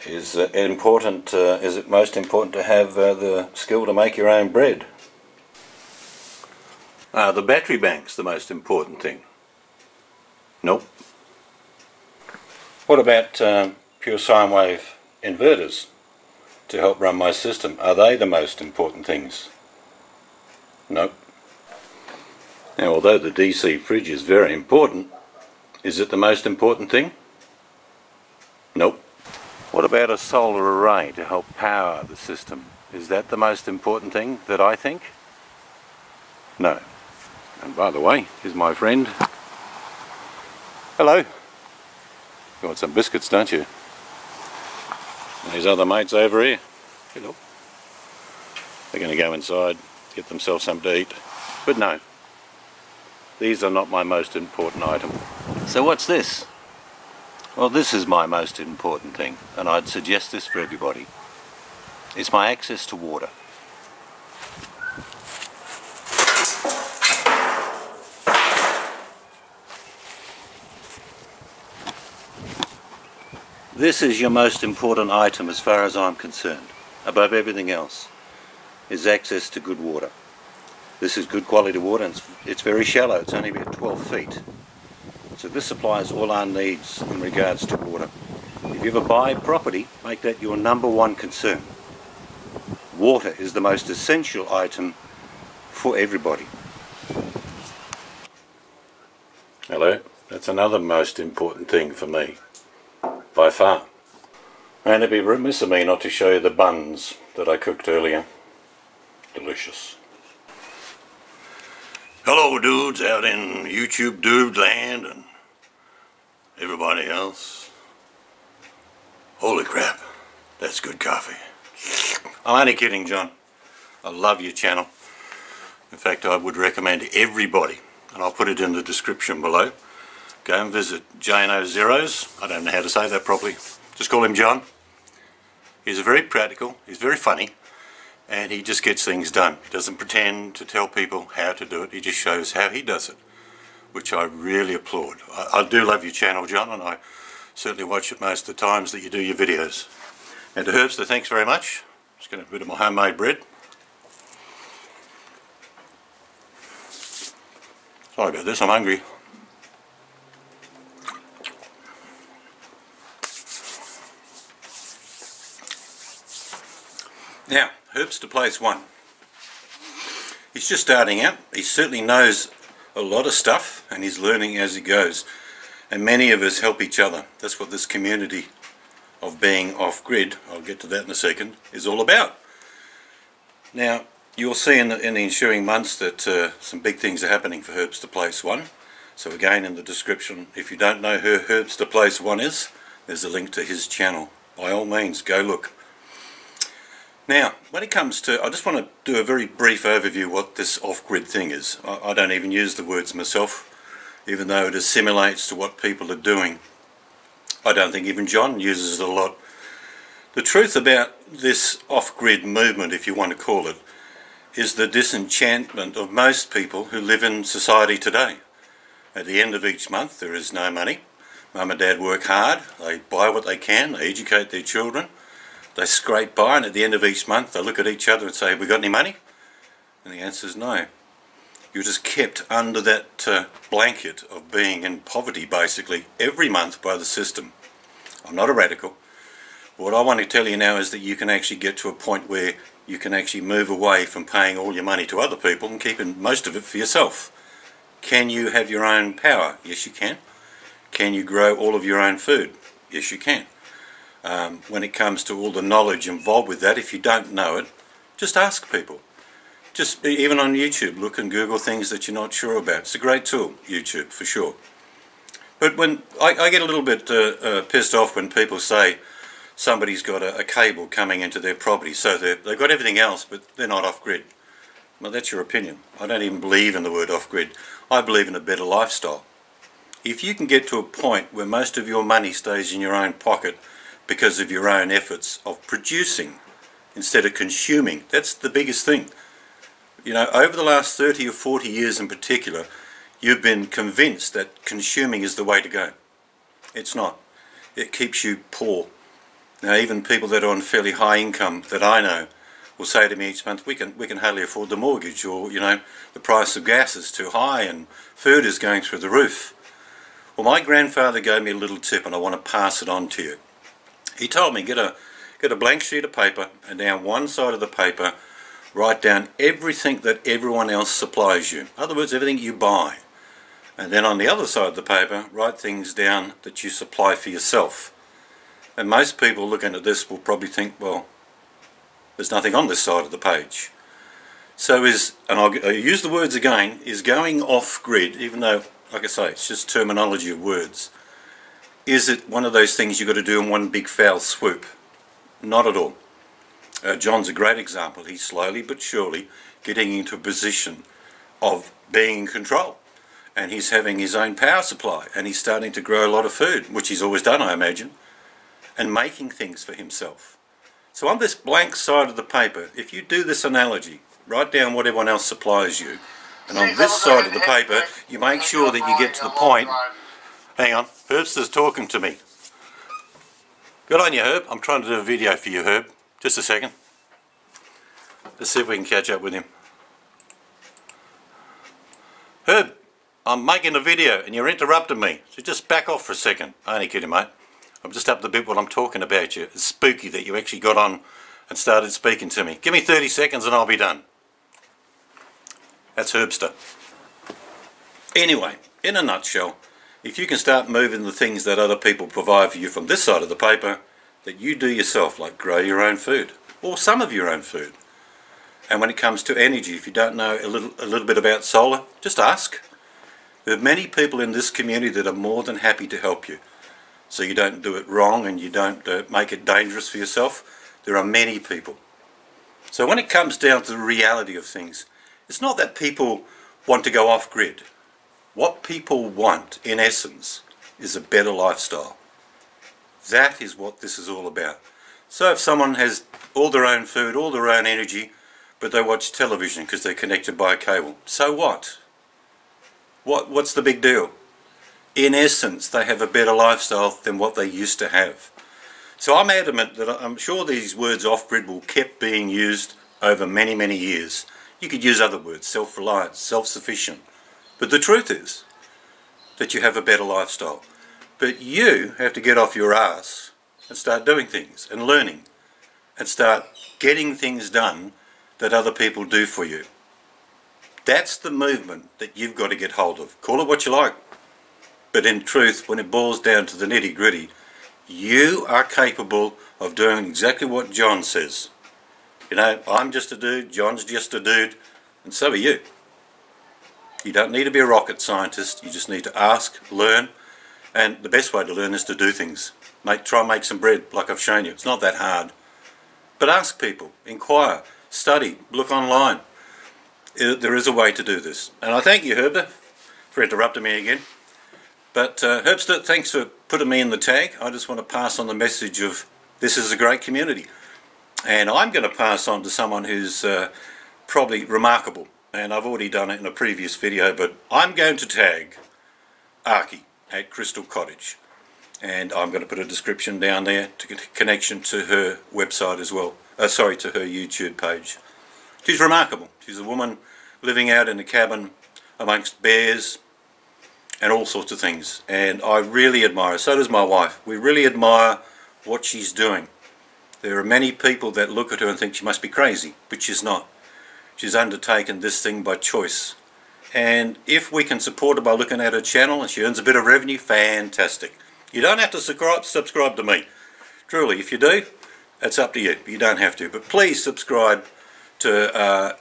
Is it most important to have the skill to make your own bread? The battery bank's the most important thing. Nope. What about pure sine wave inverters to help run my system? Are they the most important things? Nope. Now, although the DC fridge is very important, is it the most important thing? Nope. What about a solar array to help power the system? Is that the most important thing that I think? No. And by the way, here's my friend. Hello. You want some biscuits, don't you? And these other mates over here. Hello. They're going to go inside, get themselves something to eat. But no. These are not my most important item. So what's this? Well, this is my most important thing, and I'd suggest this for everybody. It's my access to water. This is your most important item as far as I'm concerned, above everything else, is access to good water. This is good quality water, and it's very shallow. It's only about 12 feet. So this supplies all our needs in regards to water. If you ever buy property, make that your #1 concern. Water is the most essential item for everybody. Hello, that's another most important thing for me, by far. And it'd be remiss of me not to show you the buns that I cooked earlier. Delicious. Hello dudes out in YouTube dude land and everybody else. Holy crap, that's good coffee. I'm only kidding, John. I love your channel. In fact, I would recommend everybody, and I'll put it in the description below, go and visit Jano Zeros. I don't know how to say that properly. Just call him John. He's very practical, he's very funny, and he just gets things done. He doesn't pretend to tell people how to do it, he just shows how he does it, which I really applaud. I do love your channel, John, and I certainly watch it most of the times that you do your videos. And to Herbster, thanks very much. Just going to have a bit of my homemade bread. Sorry about this, I'm hungry. Now, Herbster Place 1. He's just starting out. He certainly knows a lot of stuff and he's learning as he goes. And many of us help each other. That's what this community of being off-grid, I'll get to that in a second, is all about. Now, you'll see in the ensuing months that some big things are happening for Herbster Place 1. So again, in the description, if you don't know who Herbster Place 1 is, there's a link to his channel. By all means, go look. Now, when it comes to, I just want to do a very brief overview what this off-grid thing is. I don't even use the words myself, even though it assimilates to what people are doing. I don't think even John uses it a lot. The truth about this off-grid movement, if you want to call it, is the disenchantment of most people who live in society today. At the end of each month there is no money. Mum and Dad work hard, they buy what they can, they educate their children. They scrape by, and at the end of each month they look at each other and say, have we got any money? And the answer is no. You're just kept under that blanket of being in poverty basically every month by the system. I'm not a radical. But what I want to tell you now is that you can actually get to a point where you can actually move away from paying all your money to other people and keeping most of it for yourself. Can you have your own power? Yes, you can. Can you grow all of your own food? Yes, you can. When it comes to all the knowledge involved with that, if you don't know it, just ask people. Just even on YouTube, look and Google things that you're not sure about. It's a great tool, YouTube, for sure. But when I get a little bit pissed off when people say somebody's got a cable coming into their property, so they've got everything else, but they're not off-grid. Well, that's your opinion. I don't even believe in the word off-grid. I believe in a better lifestyle. If you can get to a point where most of your money stays in your own pocket because of your own efforts of producing instead of consuming, that's the biggest thing. You know, over the last 30 or 40 years in particular, you've been convinced that consuming is the way to go. It's not. It keeps you poor. Now even people that are on fairly high income that I know will say to me each month, we can hardly afford the mortgage, or you know, the price of gas is too high and food is going through the roof. Well, my grandfather gave me a little tip and I want to pass it on to you. He told me, get a blank sheet of paper, and down one side of the paper write down everything that everyone else supplies you. In other words, everything you buy. And then on the other side of the paper, write things down that you supply for yourself. And most people looking at this will probably think, well, there's nothing on this side of the page. So and I'll use the words again, is going off grid, even though, like I say, it's just terminology of words. Is it one of those things you've got to do in one big foul swoop? Not at all. John's a great example. He's slowly but surely getting into a position of being in control. And he's having his own power supply, and he's starting to grow a lot of food, which he's always done, I imagine, and making things for himself. So on this blank side of the paper, if you do this analogy, write down what everyone else supplies you, and on this side of the paper, you make sure that you get to the point. Hang on, Herbster's talking to me. Good on you, Herb. I'm trying to do a video for you, Herb. Just a second. Let's see if we can catch up with him. Herb, I'm making a video and you're interrupting me, so just back off for a second. Only kidding, mate. I'm just up the bit while I'm talking about you. It's spooky that you actually got on and started speaking to me. Give me 30 seconds and I'll be done. That's Herbster. Anyway, in a nutshell, if you can start moving the things that other people provide for you from this side of the paper that you do yourself, like grow your own food, or some of your own food. And when it comes to energy, if you don't know a little bit about solar, just ask. There are many people in this community that are more than happy to help you. So you don't do it wrong and you don't make it dangerous for yourself. There are many people. So when it comes down to the reality of things, it's not that people want to go off grid. What people want, in essence, is a better lifestyle. That is what this is all about. So if someone has all their own food, all their own energy, but they watch television because they're connected by a cable, so what? What's the big deal? In essence, they have a better lifestyle than what they used to have. So I'm adamant that I'm sure these words off-grid will keep being used over many, many years. You could use other words, self-reliant, self-sufficient. But the truth is that you have a better lifestyle. But you have to get off your ass and start doing things and learning and start getting things done that other people do for you. That's the movement that you've got to get hold of. Call it what you like. But in truth, when it boils down to the nitty-gritty, you are capable of doing exactly what John says. You know, I'm just a dude, John's just a dude, and so are you. You don't need to be a rocket scientist, you just need to ask, learn, and the best way to learn is to do things. Try and make some bread, like I've shown you. It's not that hard. But ask people, inquire, study, look online. There is a way to do this. And I thank you, Herbert, for interrupting me again. But Herbster, thanks for putting me in the tag. I just want to pass on the message of this is a great community. And I'm going to pass on to someone who's probably remarkable. And I've already done it in a previous video, but I'm going to tag Arky at Crystal Cottage. And I'm going to put a description down there to get a connection to her website as well. To her YouTube page. She's remarkable. She's a woman living out in a cabin amongst bears and all sorts of things. And I really admire her. So does my wife. We really admire what she's doing. There are many people that look at her and think she must be crazy, but she's not. She's undertaken this thing by choice. And if we can support her by looking at her channel and she earns a bit of revenue, fantastic. You don't have to subscribe to me. Truly, if you do, that's up to you. You don't have to. But please subscribe to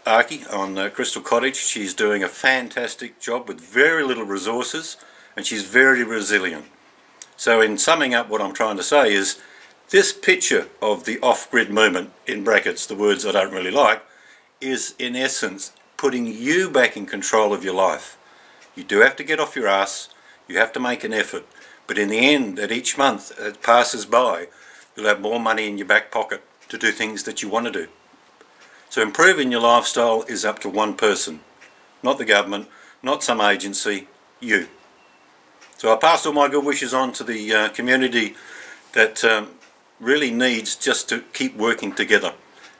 Arky on Crystal Cottage. She's doing a fantastic job with very little resources, and she's very resilient. So in summing up, what I'm trying to say is this picture of the off-grid movement, in brackets, the words I don't really like, is in essence putting you back in control of your life. You do have to get off your ass, you have to make an effort, but in the end, at each month that passes by, you'll have more money in your back pocket to do things that you want to do. So improving your lifestyle is up to one person, not the government, not some agency, you. So I pass all my good wishes on to the community that really needs just to keep working together,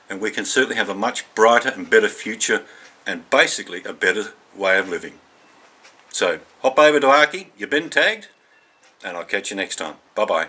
and we can certainly have a much brighter and better future, and basically a better way of living. So hop over to Arky, you've been tagged, and I'll catch you next time. Bye bye.